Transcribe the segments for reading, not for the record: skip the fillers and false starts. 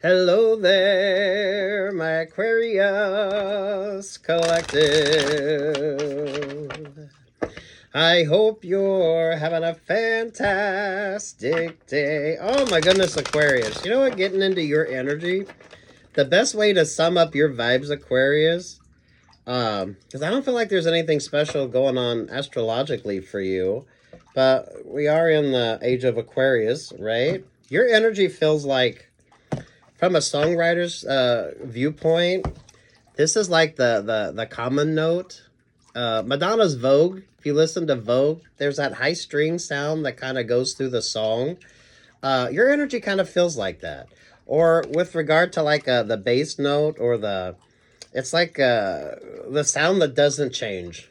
Hello there, my Aquarius collective. I hope you're having a fantastic day. Oh my goodness, Aquarius. You know what? Getting into your energy, the best way to sum up your vibes, Aquarius, because I don't feel like there's anything special going on astrologically for you, but we are in the Age of Aquarius, right? Your energy feels like, from a songwriter's viewpoint, this is like the common note. Madonna's Vogue, if you listen to Vogue, there's that high string sound that kind of goes through the song. Your energy kind of feels like that. Or with regard to like the bass note or it's like the sound that doesn't change.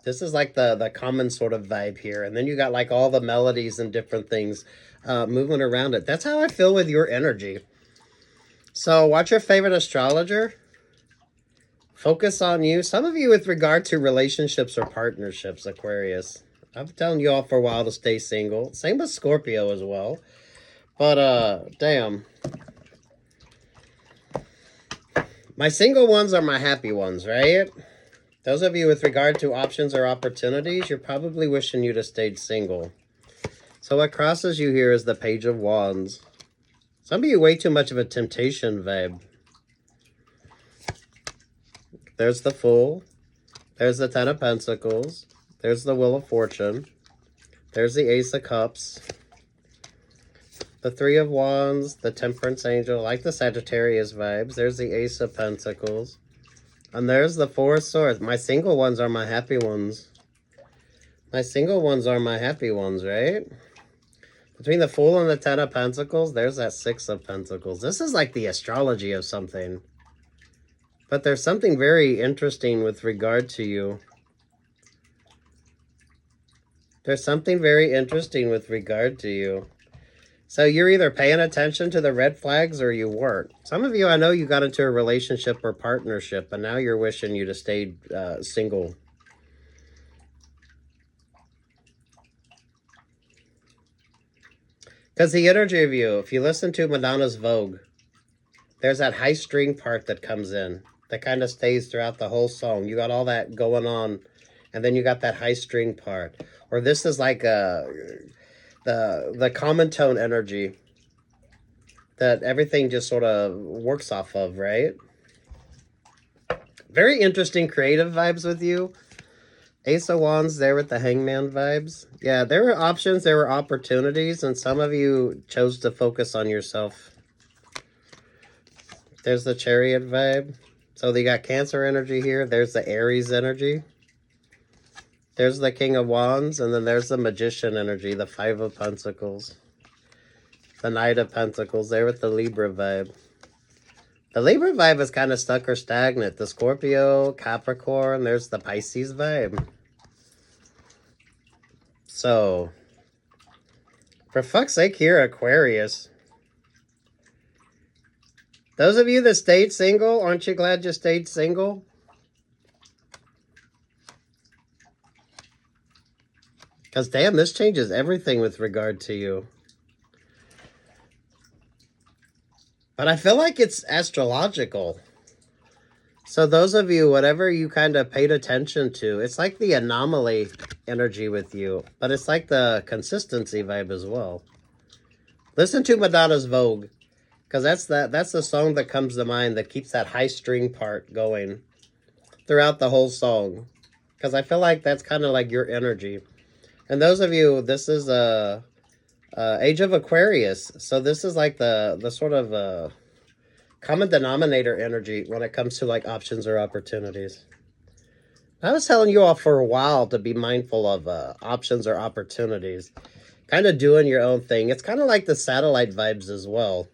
This is like the common sort of vibe here. And then you got like all the melodies and different things moving around it. That's how I feel with your energy. So what's your favorite astrologer? Focus on you. Some of you with regard to relationships or partnerships, Aquarius. I've been telling you all for a while to stay single. Same with Scorpio as well. But, damn. My single ones are my happy ones, right? Those of you with regard to options or opportunities, you're probably wishing you'd have stayed single. So what crosses you here is the Page of Wands. Some of you way too much of a temptation vibe. There's the Fool. There's the Ten of Pentacles. There's the Wheel of Fortune. There's the Ace of Cups. The Three of Wands. The Temperance Angel. Like the Sagittarius vibes. There's the Ace of Pentacles. And there's the Four of Swords. My single ones are my happy ones. My single ones are my happy ones, right? Between the Fool and the Ten of Pentacles, there's that Six of Pentacles. This is like the astrology of something. But there's something very interesting with regard to you. There's something very interesting with regard to you. So you're either paying attention to the red flags or you weren't. Some of you, I know you got into a relationship or partnership, but now you're wishing you'd have stayed single. Because the energy of you, if you listen to Madonna's Vogue, there's that high string part that comes in, that kind of stays throughout the whole song. You got all that going on, and then you got that high string part. Or this is like the common tone energy that everything just sort of works off of, right? Very interesting creative vibes with you. Ace of Wands there with the Hangman vibes. Yeah, there were options, there were opportunities, and some of you chose to focus on yourself. There's the Chariot vibe. So you got Cancer energy here. There's the Aries energy. There's the King of Wands, and then there's the Magician energy, the Five of Pentacles. The Knight of Pentacles there with the Libra vibe. The Libra vibe is kind of stuck or stagnant. The Scorpio, Capricorn, there's the Pisces vibe. So, for fuck's sake here, Aquarius. Those of you that stayed single, aren't you glad you stayed single? Because damn, this changes everything with regard to you. But I feel like it's astrological. So those of you, whatever you kind of paid attention to, it's like the anomaly energy with you. But it's like the consistency vibe as well. Listen to Madonna's Vogue. Because that's the song that comes to mind that keeps that high string part going throughout the whole song. Because I feel like that's kind of like your energy. And those of you, this is Age of Aquarius. So this is like the sort of common denominator energy when it comes to like options or opportunities. I was telling you all for a while to be mindful of options or opportunities. Kind of doing your own thing. It's kind of like the satellite vibes as well.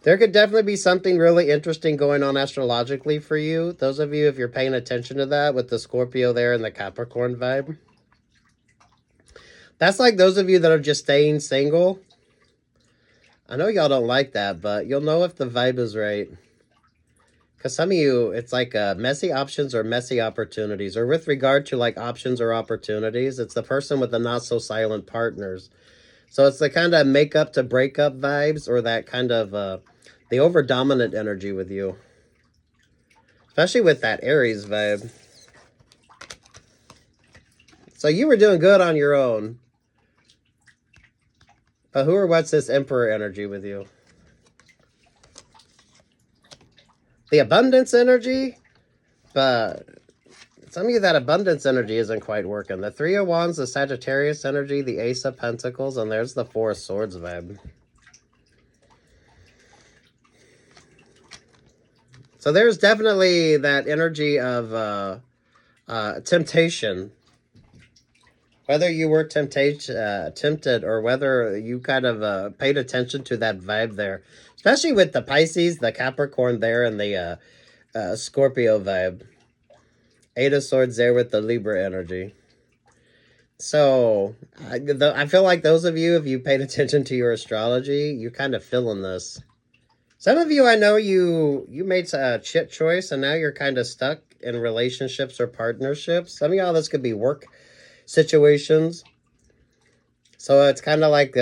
There could definitely be something really interesting going on astrologically for you. Those of you, if you're paying attention to that with the Scorpio there and the Capricorn vibe. That's like those of you that are just staying single. I know y'all don't like that, but you'll know if the vibe is right. Because some of you, it's like messy options or messy opportunities. Or with regard to like options or opportunities, it's the person with the not-so-silent partners. So it's the kind of make up to break up vibes or that kind of The over-dominant energy with you. Especially with that Aries vibe. So you were doing good on your own. But who or what's this Emperor energy with you? The abundance energy? But some of you, that abundance energy isn't quite working. The Three of Wands, the Sagittarius energy, the Ace of Pentacles, and there's the Four of Swords vibe. So there's definitely that energy of temptation. Whether you were tempted or whether you kind of paid attention to that vibe there. Especially with the Pisces, the Capricorn there, and the Scorpio vibe. Eight of Swords there with the Libra energy. So, I feel like those of you, if you paid attention to your astrology, you're kind of feeling this. Some of you, I know you made a shit choice, and now you're kind of stuck in relationships or partnerships. Some of y'all, this could be work situations. So it's kind of like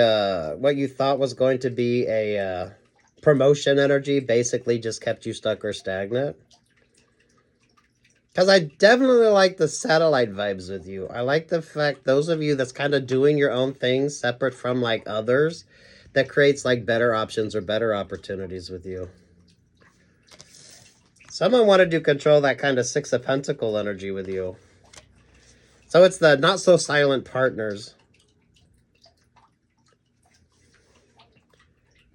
what you thought was going to be a promotion energy basically just kept you stuck or stagnant. Because I definitely like the satellite vibes with you. I like the fact those of you that's kind of doing your own things separate from like others, that creates like better options or better opportunities with you. Someone wanted to control that kind of Six of Pentacles energy with you. So it's the not so silent partners.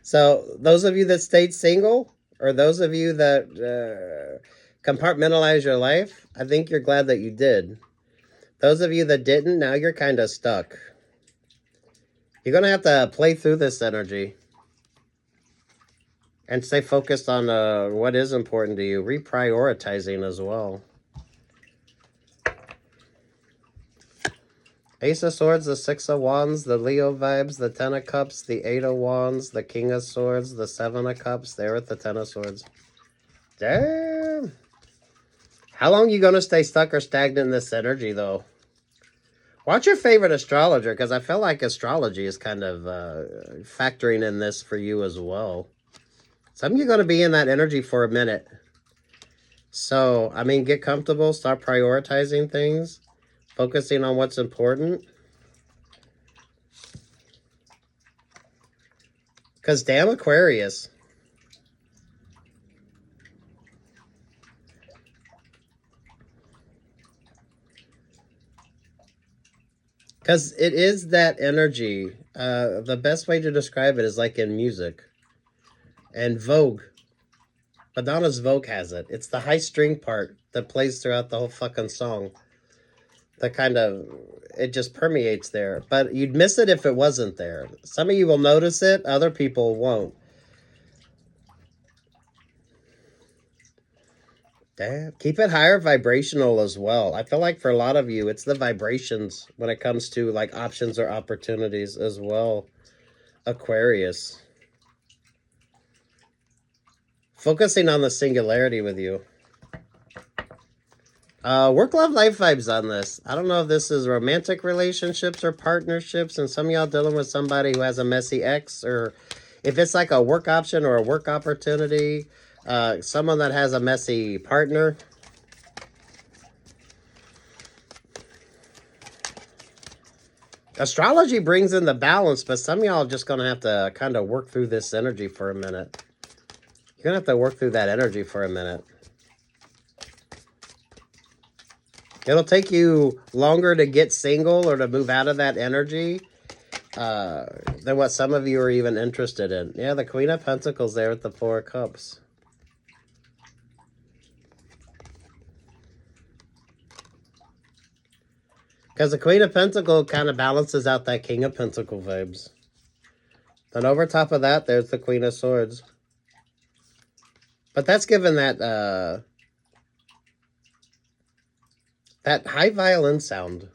So those of you that stayed single, or those of you that compartmentalize your life, I think you're glad that you did. Those of you that didn't, now you're kind of stuck. You're going to have to play through this energy and stay focused on what is important to you. Reprioritizing as well. Ace of Swords, the Six of Wands, the Leo vibes, the Ten of Cups, the Eight of Wands, the King of Swords, the Seven of Cups, there with the Ten of Swords. Damn. How long are you going to stay stuck or stagnant in this energy, though? What's your favorite astrologer? Because I feel like astrology is kind of factoring in this for you as well. Some of you are going to be in that energy for a minute. So, I mean, get comfortable. Start prioritizing things. Focusing on what's important. Because damn Aquarius. Because it is that energy. The best way to describe it is like in music. And Vogue. Madonna's Vogue has it. It's the high string part that plays throughout the whole fucking song. That kind of, it just permeates there. But you'd miss it if it wasn't there. Some of you will notice it. Other people won't. Damn. Keep it higher vibrational as well. I feel like for a lot of you, it's the vibrations when it comes to like options or opportunities as well. Aquarius. Focusing on the singularity with you. Work, love, life vibes on this. I don't know if this is romantic relationships or partnerships, and some of y'all dealing with somebody who has a messy ex, or if it's like a work option or a work opportunity. Someone that has a messy partner. Astrology brings in the balance, but some of y'all are just going to have to kind of work through this energy for a minute. You're going to have to work through that energy for a minute. It'll take you longer to get single or to move out of that energy than what some of you are even interested in. Yeah, the Queen of Pentacles there with the Four of Cups. Because the Queen of Pentacles kind of balances out that King of Pentacles vibes. Then over top of that, there's the Queen of Swords. But that's given that that high violin sound.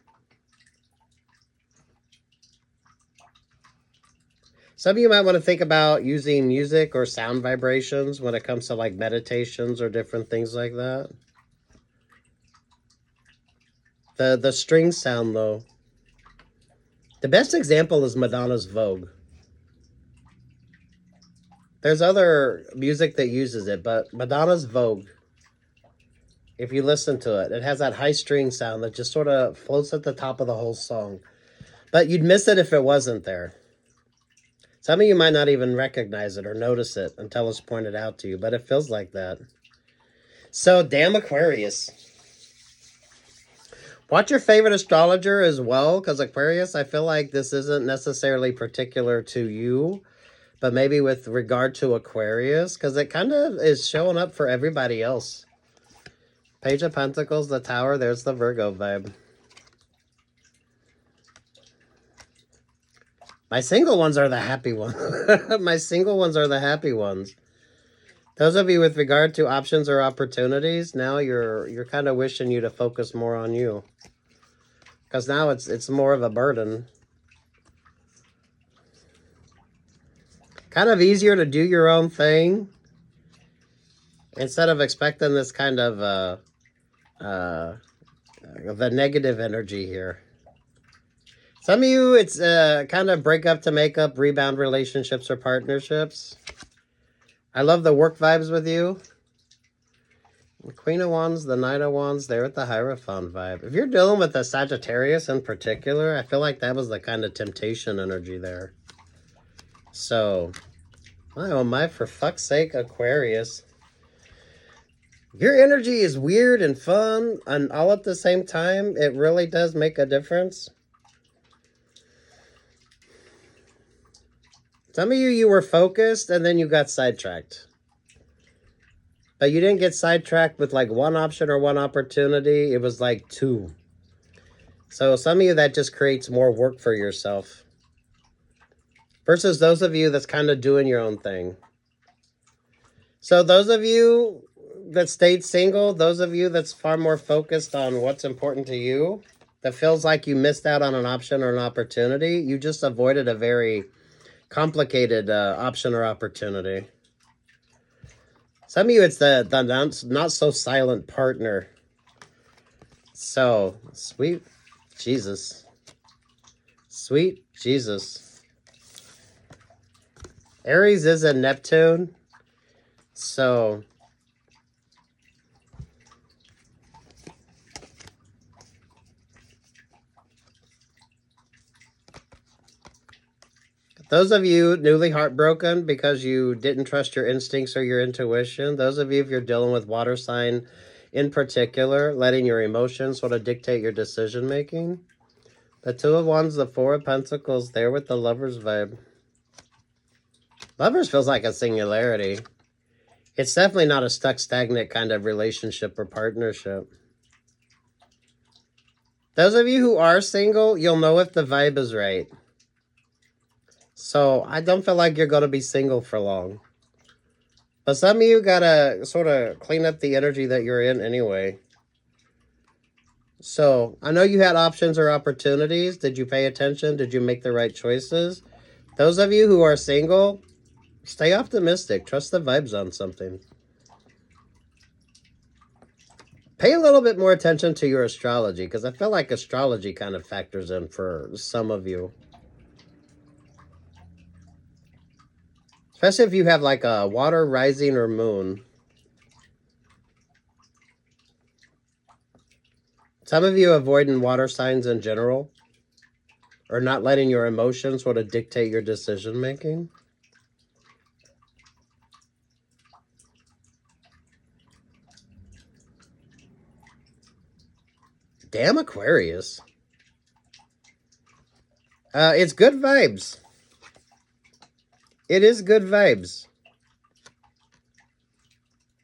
Some of you might want to think about using music or sound vibrations when it comes to like meditations or different things like that. The string sound, though. The best example is Madonna's Vogue. There's other music that uses it, but Madonna's Vogue, if you listen to it, it has that high string sound that just sort of floats at the top of the whole song. But you'd miss it if it wasn't there. Some of you might not even recognize it or notice it until it's pointed out to you, but it feels like that. So, damn Aquarius. Watch your favorite astrologer as well, because Aquarius, I feel like this isn't necessarily particular to you, but maybe with regard to Aquarius, because it kind of is showing up for everybody else. Page of Pentacles, the Tower, there's the Virgo vibe. My single ones are the happy ones. My single ones are the happy ones. Those of you with regard to options or opportunities, now you're kind of wishing you to focus more on you. Because now it's more of a burden. Kind of easier to do your own thing instead of expecting this kind of the negative energy here. Some of you, it's kind of break up to make up, rebound relationships or partnerships. I love the work vibes with you. The Queen of Wands, the Knight of Wands, there with the Hierophant vibe. If you're dealing with a Sagittarius in particular, I feel like that was the kind of temptation energy there. So, my oh my, for fuck's sake, Aquarius. Your energy is weird and fun, and all at the same time, it really does make a difference. Some of you were focused, and then you got sidetracked. But you didn't get sidetracked with like one option or one opportunity. It was like two. So some of you, that just creates more work for yourself. Versus those of you that's kind of doing your own thing. So those of you that stayed single, those of you that's far more focused on what's important to you, that feels like you missed out on an option or an opportunity, you just avoided a very complicated option or opportunity. Some of you, it's the not so silent partner. So, sweet Jesus. Sweet Jesus. Aries is in Neptune. So, those of you newly heartbroken because you didn't trust your instincts or your intuition. Those of you, if you're dealing with water sign in particular, letting your emotions sort of dictate your decision making. The Two of Wands, the Four of Pentacles, there with the Lovers vibe. Lovers feels like a singularity. It's definitely not a stuck, stagnant kind of relationship or partnership. Those of you who are single, you'll know if the vibe is right. So I don't feel like you're going to be single for long. But some of you got to sort of clean up the energy that you're in anyway. So I know you had options or opportunities. Did you pay attention? Did you make the right choices? Those of you who are single, stay optimistic. Trust the vibes on something. Pay a little bit more attention to your astrology, because I feel like astrology kind of factors in for some of you. Especially if you have like a water, rising, or moon. Some of you avoiding water signs in general, or not letting your emotions sort of dictate your decision making. Damn Aquarius. It's good vibes. It is good vibes.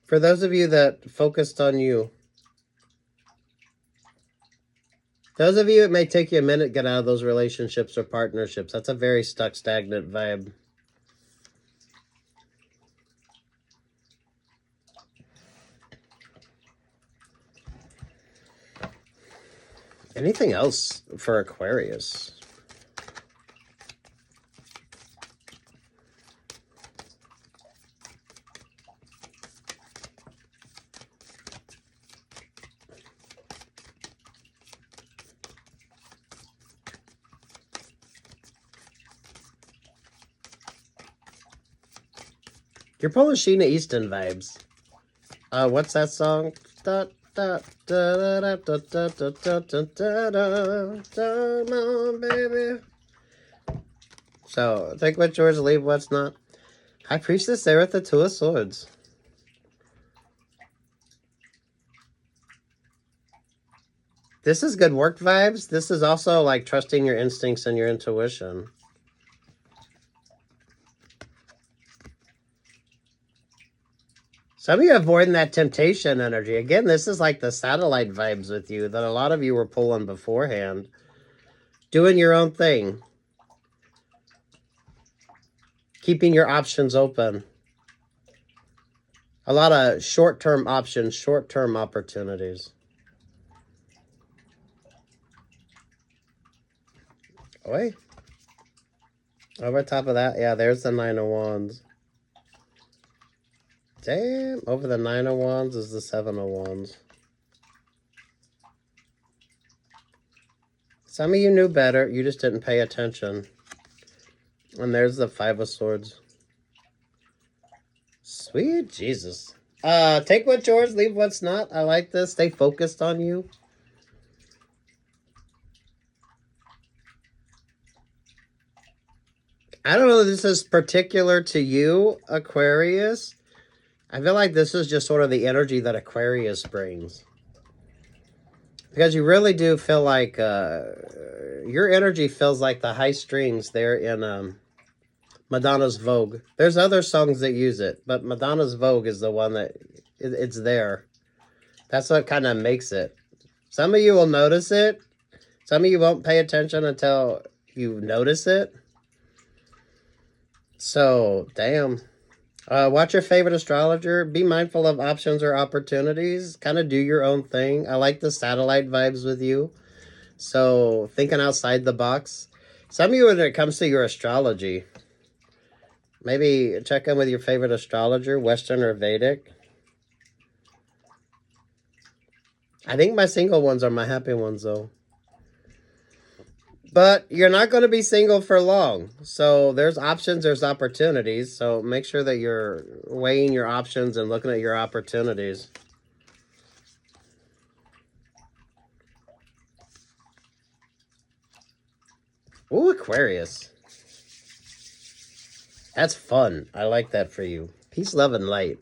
For those of you that focused on you. Those of you, it may take you a minute to get out of those relationships or partnerships. That's a very stuck, stagnant vibe. Anything else for Aquarius? You're pulling Sheena Easton vibes. What's that song? Da, da, da, da, da, da, da, da, da, da, da. Come on, baby. So, take what's yours, leave what's not. High Priestess there with the Two of Swords. This is good work vibes. This is also like trusting your instincts and your intuition. Some of you avoiding that temptation energy. Again, this is like the satellite vibes with you that a lot of you were pulling beforehand. Doing your own thing. Keeping your options open. A lot of short-term options, short-term opportunities. Oi. Over top of that, yeah, there's the Nine of Wands. Damn, over the Nine of Wands is the Seven of Wands. Some of you knew better, you just didn't pay attention. And there's the Five of Swords. Sweet Jesus. Take what's yours, leave what's not. I like this. Stay focused on you. I don't know if this is particular to you, Aquarius. I feel like this is just sort of the energy that Aquarius brings. Because you really do feel like your energy feels like the high strings there in Madonna's Vogue. There's other songs that use it, but Madonna's Vogue is the one that it's there. That's what kind of makes it. Some of you will notice it. Some of you won't pay attention until you notice it. So, damn. Watch your favorite astrologer. Be mindful of options or opportunities. Kind of do your own thing. I like the satellite vibes with you. So, thinking outside the box. Some of you, when it comes to your astrology, maybe check in with your favorite astrologer, Western or Vedic. I think my single ones are my happy ones, though. But you're not going to be single for long. So there's options, there's opportunities. So make sure that you're weighing your options and looking at your opportunities. Ooh, Aquarius. That's fun. I like that for you. Peace, love, and light.